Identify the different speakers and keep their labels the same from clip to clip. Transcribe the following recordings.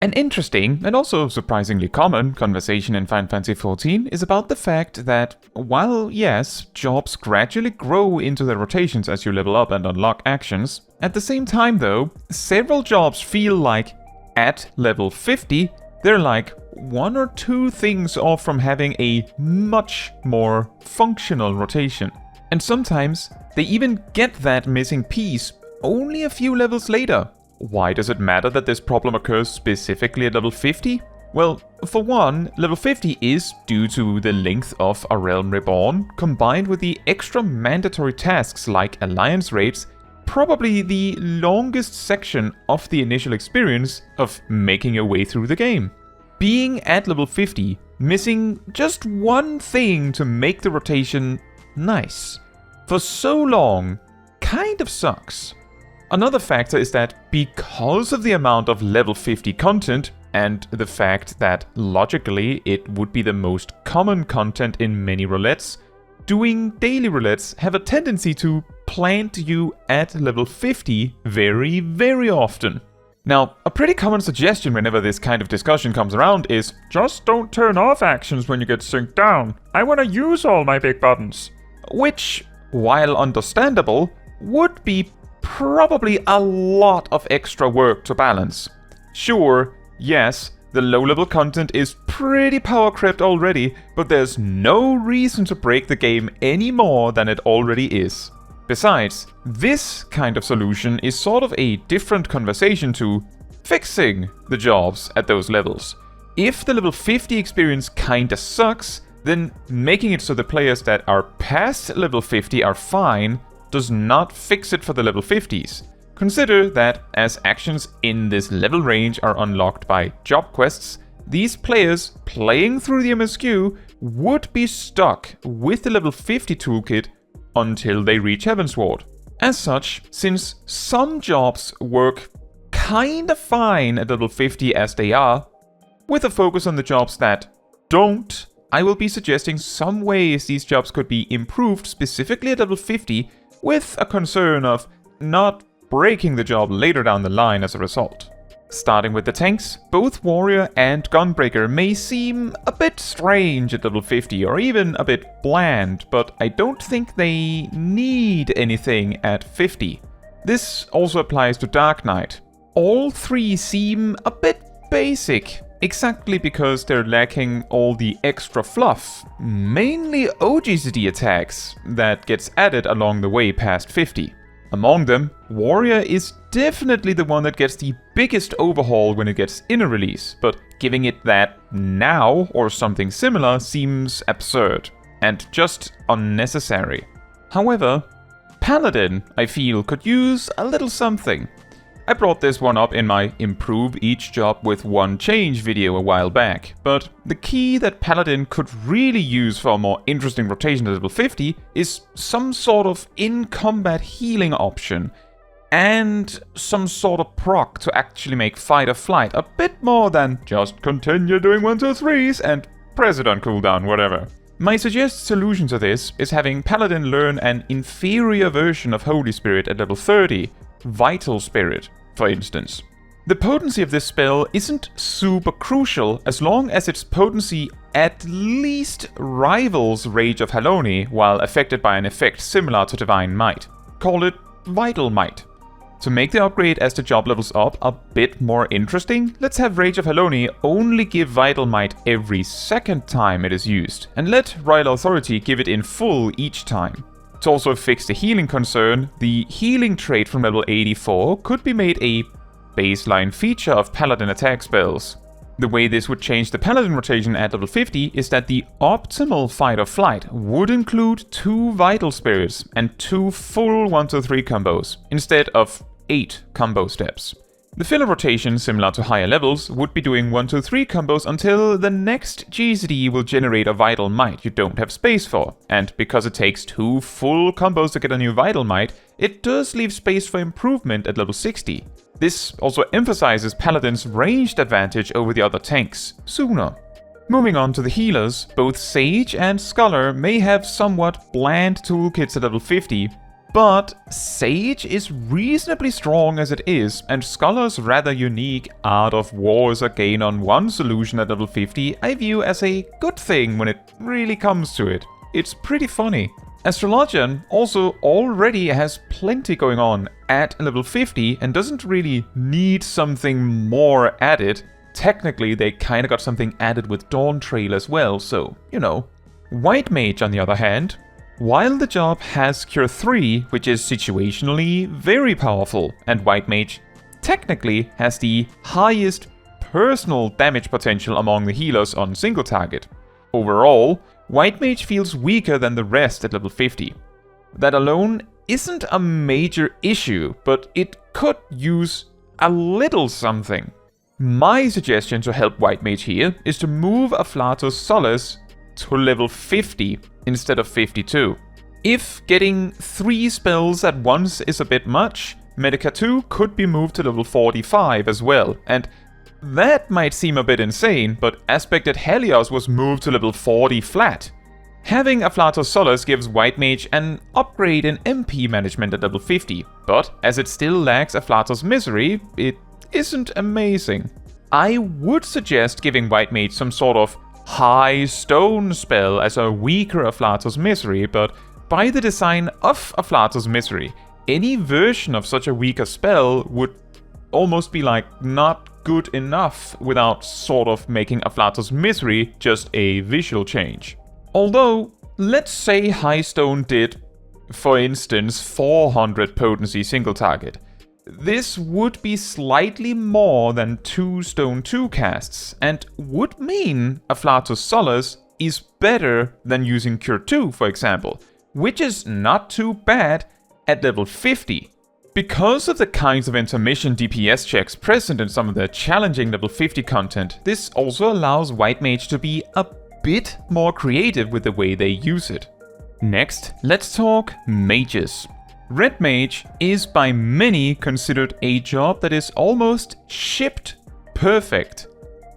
Speaker 1: An interesting, and also surprisingly common, conversation in Final Fantasy XIV is about the fact that, while yes, jobs gradually grow into their rotations as you level up and unlock actions, at the same time though, several jobs feel like, at level 50, they're like one or two things off from having a much more functional rotation. And sometimes, they even get that missing piece only a few levels later. Why does it matter that this problem occurs specifically at level 50? Well, for one, level 50 is, due to the length of A Realm Reborn, combined with the extra mandatory tasks like Alliance raids, probably the longest section of the initial experience of making your way through the game. Being at level 50, missing just one thing to make the rotation nice, for so long, kind of sucks. Another factor is that because of the amount of level 50 content, and the fact that logically it would be the most common content in many roulettes, doing daily roulettes have a tendency to plant you at level 50 very, very often. Now, a pretty common suggestion whenever this kind of discussion comes around is, just don't turn off actions when you get synced down. I want to use all my big buttons. Which, while understandable, would be probably a lot of extra work to balance. Sure, yes, the low-level content is pretty power-crept already, but there's no reason to break the game any more than it already is. Besides, this kind of solution is sort of a different conversation to fixing the jobs at those levels. If the level 50 experience kinda sucks, then making it so the players that are past level 50 are fine does not fix it for the level 50s. Consider that as actions in this level range are unlocked by job quests, these players playing through the MSQ would be stuck with the level 50 toolkit until they reach Heavensward. As such, since some jobs work kinda fine at level 50 as they are, with a focus on the jobs that don't, I will be suggesting some ways these jobs could be improved specifically at level 50, with a concern of not breaking the job later down the line as a result. Starting with the tanks, both Warrior and Gunbreaker may seem a bit strange at level 50 or even a bit bland, but I don't think they need anything at 50. This also applies to Dark Knight. All three seem a bit basic, exactly because they're lacking all the extra fluff, mainly OGCD attacks, that gets added along the way past 50. Among them, Warrior is definitely the one that gets the biggest overhaul when it gets inner release, but giving it that now or something similar seems absurd, and just unnecessary. However, Paladin, I feel, could use a little something. I brought this one up in my Improve Each Job with One Change video a while back, but the key that Paladin could really use for a more interesting rotation at level 50 is some sort of in-combat healing option, and some sort of proc to actually make fight or flight a bit more than just continue doing 1, 2, 3s and press it on cooldown, whatever. My suggested solution to this is having Paladin learn an inferior version of Holy Spirit at level 30, Vital Spirit, for instance. The potency of this spell isn't super crucial as long as its potency at least rivals Rage of Haloni while affected by an effect similar to Divine Might. Call it Vital Might. To make the upgrade as the job levels up a bit more interesting, let's have Rage of Haloni only give Vital Might every second time it is used, and let Royal Authority give it in full each time. To also fix the healing concern, the healing trait from level 84 could be made a baseline feature of Paladin attack spells. The way this would change the Paladin rotation at level 50 is that the optimal fight or flight would include 2 Vital Spirits and 2 full 1, 2, 3 combos, instead of 8 combo steps. The filler rotation, similar to higher levels, would be doing 1, 2, 3 combos until the next GCD will generate a Vital Might you don't have space for, and because it takes 2 full combos to get a new Vital Might, it does leave space for improvement at level 60. This also emphasizes Paladin's ranged advantage over the other tanks sooner. Moving on to the healers, both Sage and Scholar may have somewhat bland toolkits at level 50, But Sage is reasonably strong as it is, and Scholar's rather unique Art of War as a gain on 1 solution at level 50 I view as a good thing when it really comes to it. It's pretty funny. Astrologian also already has plenty going on at level 50 and doesn't really need something more added. Technically, they kinda got something added with Dawntrail as well, so, you know. White Mage, on the other hand, while the job has Cure 3, which is situationally very powerful, and White Mage technically has the highest personal damage potential among the healers on single target. Overall, White Mage feels weaker than the rest at level 50. That alone isn't a major issue, but it could use a little something. My suggestion to help White Mage here is to move Afflatus Solace to level 50 instead of 52. If getting 3 spells at once is a bit much, Medica 2 could be moved to level 45 as well, and that might seem a bit insane, but Aspected Helios was moved to level 40 flat. Having Afflatus Solace gives White Mage an upgrade in MP management at level 50, but as it still lacks Afflatus Misery, it isn't amazing. I would suggest giving White Mage some sort of high stone spell as a weaker Afflatus Misery, but by the design of Afflatus Misery, any version of such a weaker spell would almost be like not good enough without sort of making Afflatus Misery just a visual change. Although, let's say High Stone did, for instance, 400 potency single target. This would be slightly more than 2 Stone 2 casts, and would mean Afflatus Solace is better than using Cure 2, for example, which is not too bad at level 50. Because of the kinds of intermission DPS checks present in some of the challenging level 50 content, this also allows White Mage to be a bit more creative with the way they use it. Next, let's talk mages. Red Mage is by many considered a job that is almost shipped perfect.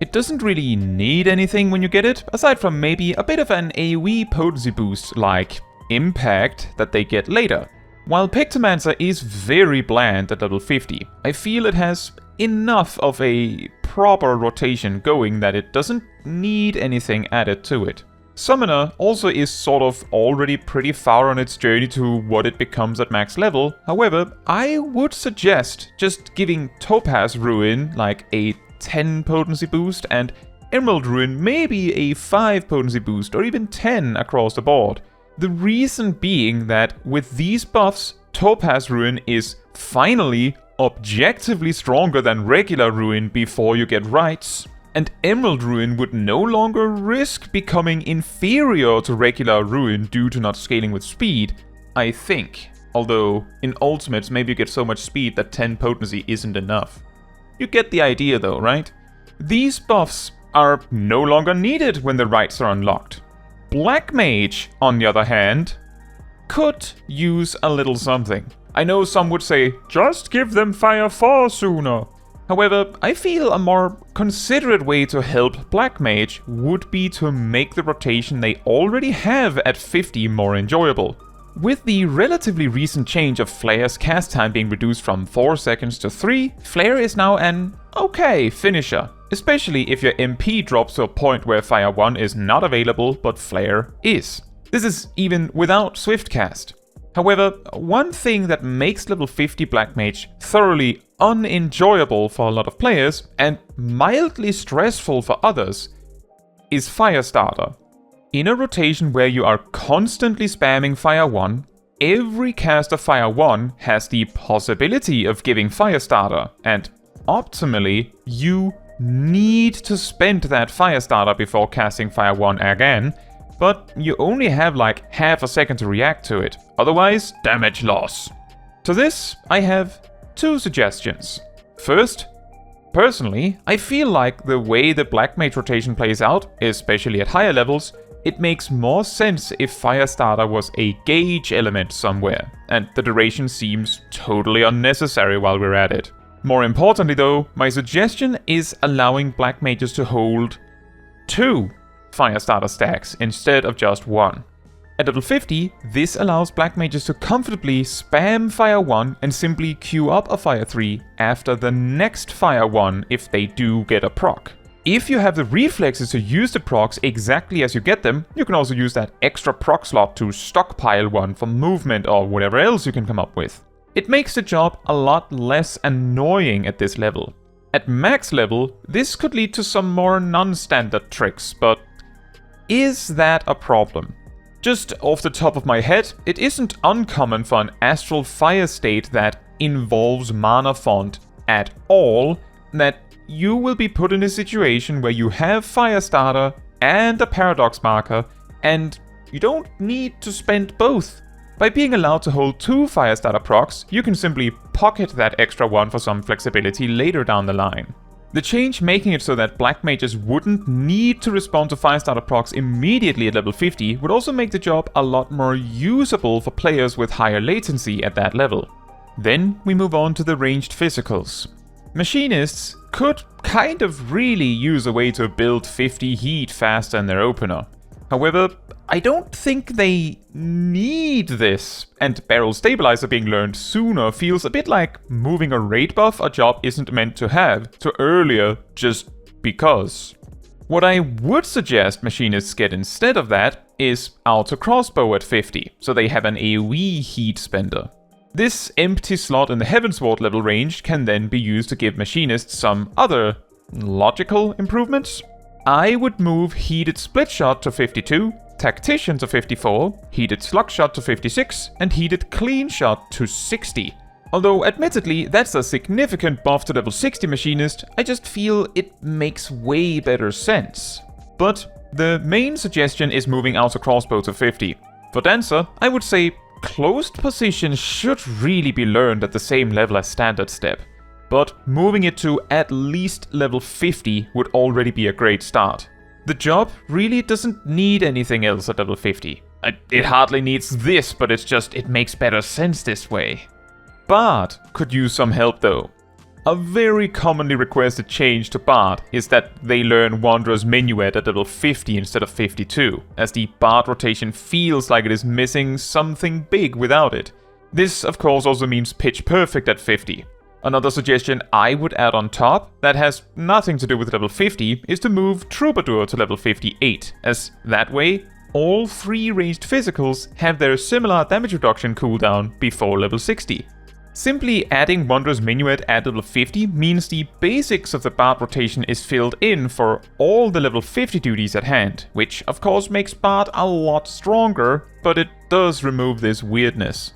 Speaker 1: It doesn't really need anything when you get it, aside from maybe a bit of an AoE potency boost like Impact that they get later. While Pictomancer is very bland at level 50, I feel it has enough of a proper rotation going that it doesn't need anything added to it. Summoner also is sort of already pretty far on its journey to what it becomes at max level. However, I would suggest just giving Topaz Ruin like a 10 potency boost and Emerald Ruin maybe a 5 potency boost or even 10 across the board. The reason being that with these buffs, Topaz Ruin is finally objectively stronger than regular Ruin before you get rights, and Emerald Ruin would no longer risk becoming inferior to regular Ruin due to not scaling with speed, I think. Although, in Ultimates maybe you get so much speed that 10 potency isn't enough. You get the idea though, right? These buffs are no longer needed when the rights are unlocked. Black Mage, on the other hand, could use a little something. I know some would say, just give them Fire 4 sooner. However, I feel a more considerate way to help Black Mage would be to make the rotation they already have at 50 more enjoyable. With the relatively recent change of Flare's cast time being reduced from 4 seconds to 3, Flare is now an okay finisher, especially if your MP drops to a point where Fire 1 is not available but Flare is. This is even without Swift Cast. However, one thing that makes level 50 Black Mage thoroughly unenjoyable for a lot of players and mildly stressful for others is Firestarter. In a rotation where you are constantly spamming Fire 1, every cast of Fire 1 has the possibility of giving Firestarter, and optimally, you need to spend that Firestarter before casting Fire 1 again, but you only have like half a second to react to it, otherwise damage loss. To this, I have 2 suggestions. First, personally, I feel like the way the Black Mage rotation plays out, especially at higher levels, it makes more sense if Firestarter was a gauge element somewhere, and the duration seems totally unnecessary while we're at it. More importantly though, my suggestion is allowing Black Mages to hold 2 Firestarter stacks instead of just 1. At level 50, this allows black mages to comfortably spam Fire 1 and simply queue up a Fire 3 after the next Fire 1 if they do get a proc. If you have the reflexes to use the procs exactly as you get them, you can also use that extra proc slot to stockpile one for movement or whatever else you can come up with. It makes the job a lot less annoying at this level. At max level, this could lead to some more non-standard tricks, but is that a problem? Just off the top of my head, it isn't uncommon for an astral fire state that involves mana font at all, that you will be put in a situation where you have Firestarter and a Paradox marker, and you don't need to spend both. By being allowed to hold 2 Firestarter procs, you can simply pocket that extra one for some flexibility later down the line. The change making it so that black mages wouldn't need to respond to Firestarter procs immediately at level 50 would also make the job a lot more usable for players with higher latency at that level. Then we move on to the ranged physicals. Machinists could kind of really use a way to build 50 heat faster in their opener. However, I don't think they need this, and Barrel Stabilizer being learned sooner feels a bit like moving a raid buff a job isn't meant to have to earlier just because. What I would suggest Machinists get instead of that is Auto Crossbow at 50, so they have an AoE heat spender. This empty slot in the Heavensward level range can then be used to give Machinists some other logical improvements. I would move Heated Split Shot to 52, Tactician to 54, Heated Slug Shot to 56, and Heated Clean Shot to 60. Although admittedly that's a significant buff to level 60 Machinist, I just feel it makes way better sense. But the main suggestion is moving Auto Crossbow to 50. For Dancer, I would say Closed Position should really be learned at the same level as Standard Step, but moving it to at least level 50 would already be a great start. The job really doesn't need anything else at level 50. It hardly needs this, but it makes better sense this way. Bard could use some help though. A very commonly requested change to Bard is that they learn Wanderer's Minuet at level 50 instead of 52, as the Bard rotation feels like it is missing something big without it. This of course also means Pitch Perfect at 50. Another suggestion I would add on top, that has nothing to do with level 50, is to move Troubadour to level 58, as that way all 3 ranged physicals have their similar damage reduction cooldown before level 60. Simply adding Wanderer's Minuet at level 50 means the basics of the Bard rotation is filled in for all the level 50 duties at hand, which of course makes Bard a lot stronger, but it does remove this weirdness.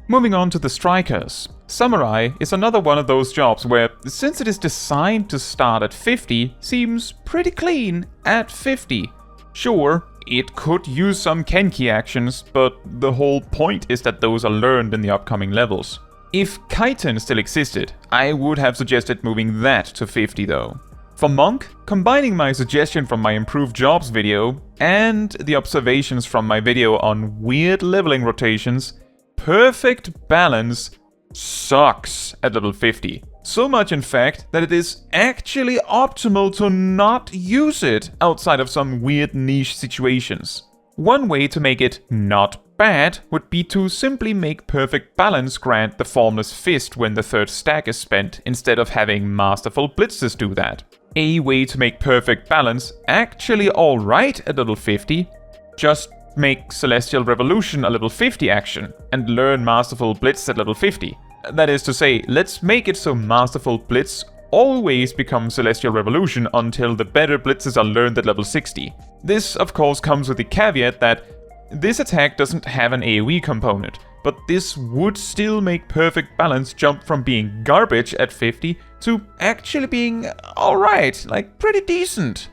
Speaker 1: Moving on to the Strikers. Samurai is another one of those jobs where, since it is designed to start at 50, seems pretty clean at 50. Sure, it could use some Kenki actions, but the whole point is that those are learned in the upcoming levels. If Chiton still existed, I would have suggested moving that to 50 though. For Monk, combining my suggestion from my Improved Jobs video and the observations from my video on weird leveling rotations, Perfect Balance sucks at level 50. So much in fact that it is actually optimal to not use it outside of some weird niche situations. One way to make it not bad would be to simply make Perfect Balance grant the Formless Fist when the 3rd stack is spent, instead of having Masterful Blitzes do that. A way to make Perfect Balance actually alright at level 50, just make Celestial Revolution a level 50 action, and learn Masterful Blitz at level 50. That is to say, let's make it so Masterful Blitz always becomes Celestial Revolution until the better blitzes are learned at level 60. This of course comes with the caveat that this attack doesn't have an AoE component, but this would still make Perfect Balance jump from being garbage at 50 to actually being alright, like pretty decent.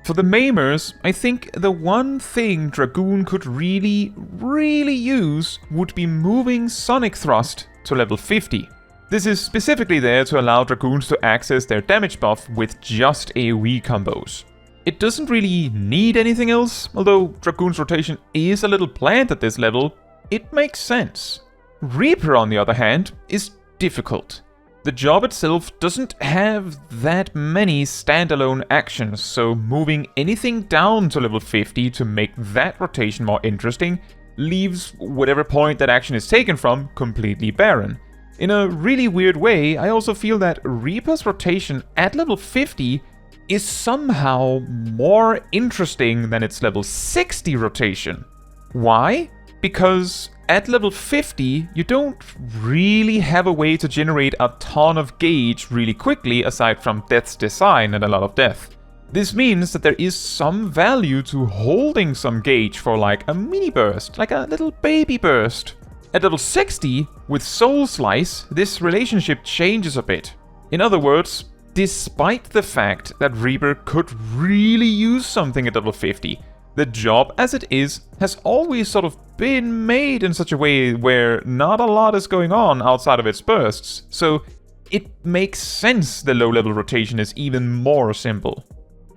Speaker 1: For the Maimers, I think the one thing Dragoon could really use would be moving Sonic Thrust to level 50. This is specifically there to allow Dragoons to access their damage buff with just AoE combos. It doesn't really need anything else, although Dragoon's rotation is a little bland at this level, it makes sense. Reaper, on the other hand, is difficult. The job itself doesn't have that many standalone actions, so moving anything down to level 50 to make that rotation more interesting leaves whatever point that action is taken from completely barren. In a really weird way, I also feel that Reaper's rotation at level 50 is somehow more interesting than its level 60 rotation. Why? Because at level 50, you don't really have a way to generate a ton of gauge really quickly aside from Death's Design and a lot of death. This means that there is some value to holding some gauge for like a mini burst, like a little baby burst. At level 60, with Soul Slice, this relationship changes a bit. In other words, despite the fact that Reaper could really use something at level 50, the job as it is has always sort of been made in such a way where not a lot is going on outside of its bursts, so it makes sense the low-level rotation is even more simple.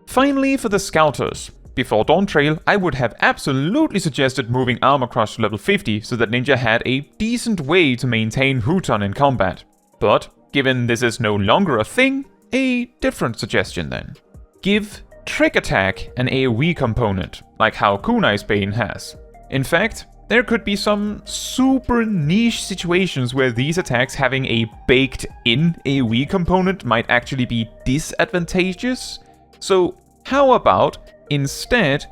Speaker 1: Finally, for the Scouters. Before Dawntrail, I would have absolutely suggested moving Armor Crush to level 50 so that Ninja had a decent way to maintain Huton in combat. But, given this is no longer a thing, a different suggestion then. Give Trick Attack an AoE component, like how Kunai's Bane has. In fact, there could be some super niche situations where these attacks having a baked-in AoE component might actually be disadvantageous. So how about, instead,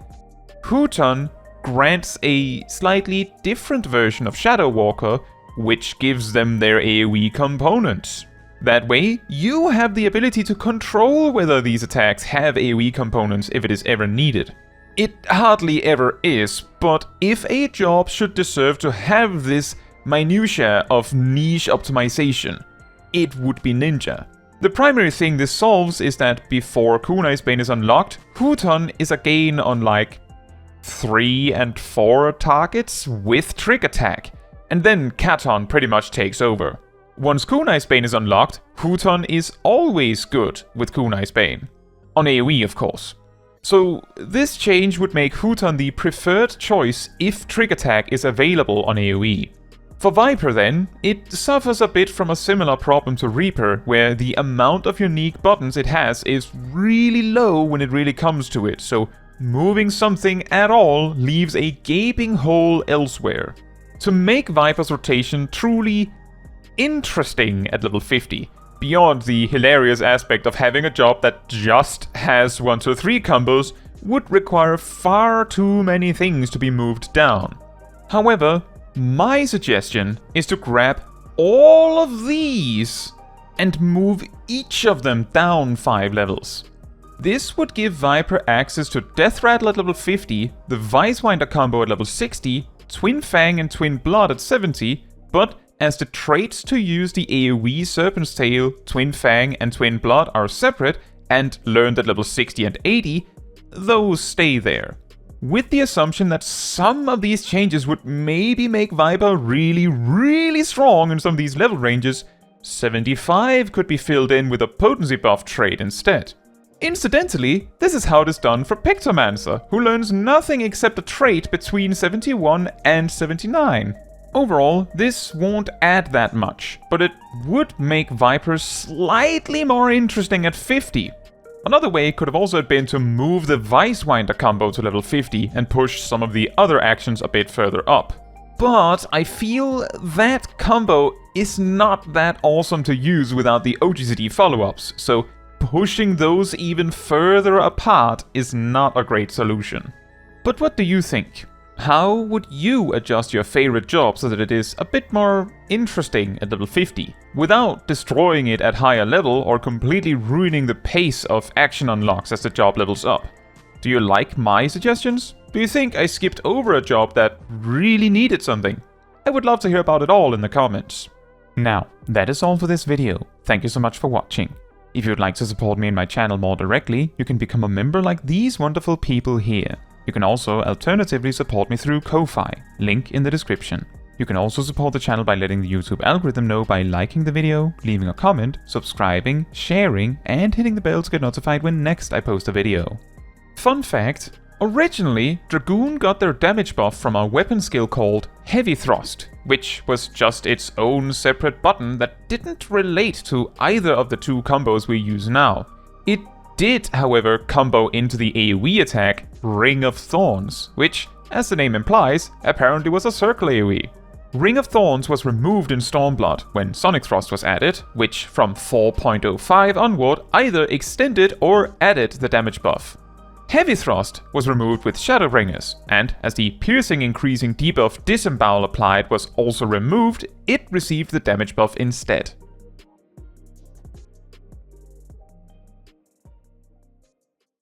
Speaker 1: Huton grants a slightly different version of Shadow Walker, which gives them their AoE components. That way, you have the ability to control whether these attacks have AoE components if it is ever needed. It hardly ever is, but if a job should deserve to have this minutiae of niche optimization, it would be Ninja. The primary thing this solves is that before Kunai's Bane is unlocked, Huton is a gain on like 3 and 4 targets with Trick Attack, and then Katon pretty much takes over. Once Kunai's Bane is unlocked, Huton is always good with Kunai's Bane. On AoE, of course. So this change would make Huton the preferred choice if Trick Attack is available on AoE. For Viper then, it suffers a bit from a similar problem to Reaper, where the amount of unique buttons it has is really low when it really comes to it, so moving something at all leaves a gaping hole elsewhere. To make Viper's rotation truly interesting at level 50, beyond the hilarious aspect of having a job that just has 1-2-3 combos, would require far too many things to be moved down. However, my suggestion is to grab all of these and move each of them down 5 levels. This would give Viper access to Death Rattle at level 50, the Vicewinder combo at level 60, Twin Fang and Twin Blood at 70, but as the traits to use the AoE Serpent's Tail, Twin Fang and Twin Blood are separate and learned at level 60 and 80, those stay there. With the assumption that some of these changes would maybe make Viper really strong in some of these level ranges, 75 could be filled in with a potency buff trait instead. Incidentally, this is how it is done for Pictomancer, who learns nothing except a trait between 71 and 79. Overall, this won't add that much, but it would make Viper slightly more interesting at 50. Another way could have also been to move the Vicewinder combo to level 50 and push some of the other actions a bit further up. But I feel that combo is not that awesome to use without the OGCD follow-ups, so pushing those even further apart is not a great solution. But what do you think? How would you adjust your favorite job so that it is a bit more interesting at level 50, without destroying it at higher level or completely ruining the pace of action unlocks as the job levels up? Do you like my suggestions? Do you think I skipped over a job that really needed something? I would love to hear about it all in the comments. Now, that is all for this video. Thank you so much for watching. If you would like to support me and my channel more directly, you can become a member like these wonderful people here. You can also alternatively support me through Ko-Fi, link in the description. You can also support the channel by letting the YouTube algorithm know by liking the video, leaving a comment, subscribing, sharing, and hitting the bell to get notified when next I post a video. Fun fact, originally Dragoon got their damage buff from a weapon skill called Heavy Thrust, which was just its own separate button that didn't relate to either of the two combos we use now. It did, however, combo into the AoE attack Ring of Thorns, which as the name implies, apparently was a circle AoE. Ring of Thorns was removed in Stormblood when Sonic Thrust was added, which from 4.05 onward either extended or added the damage buff. Heavy Thrust was removed with Shadowbringers, and as the piercing increasing debuff Disembowel applied was also removed, it received the damage buff instead.